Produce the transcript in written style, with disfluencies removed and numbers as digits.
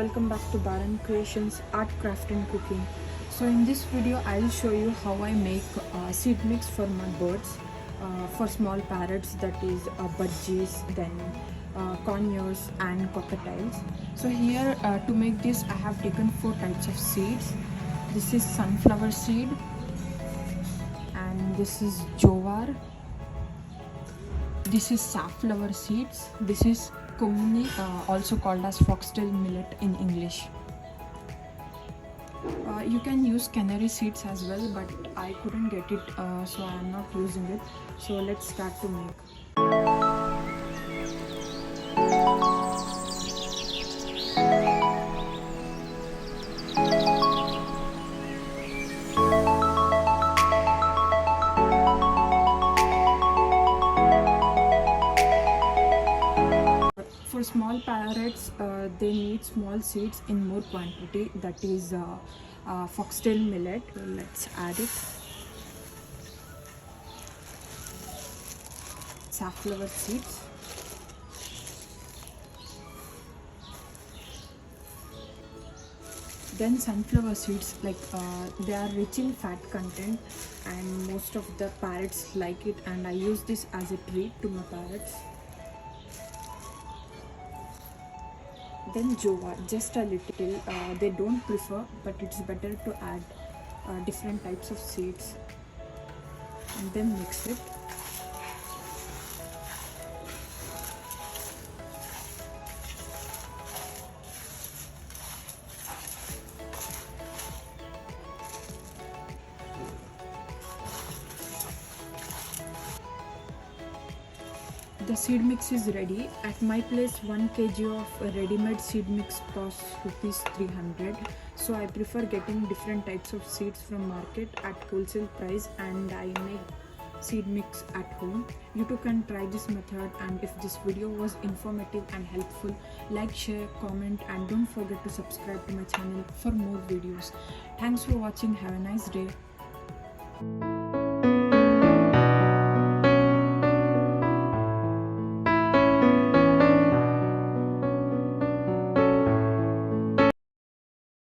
welcome back to Baran Creations Art, Craft and Cooking. So in this video I'll show you how I make seed mix for my birds, for small parrots, that is budgies, then conures and cockatiels. So here to make this I have taken 4 types of seeds. This is sunflower seed, and this is Jowar, this is safflower seeds, this is Kongani, also called as Foxtail millet in English. You can use Canary Seeds as well, but I couldn't get it, so I am not using it. So let's start to make. For small parrots, they need small seeds in more quantity, that is Foxtail millet. Let's add it. Safflower seeds. Then sunflower seeds, they are rich in fat content and most of the parrots like it, and I use this as a treat to my parrots. Then Jowar, just a little, they don't prefer, but it's better to add different types of seeds, and then mix it. The seed mix is ready. At my place 1 kg of ready-made seed mix costs ₹300. So I prefer getting different types of seeds from market at wholesale price, and I make seed mix at home. You too can try this method, and if this video was informative and helpful, like, share, comment, and don't forget to subscribe to my channel for more videos. Thanks for watching. Have a nice day.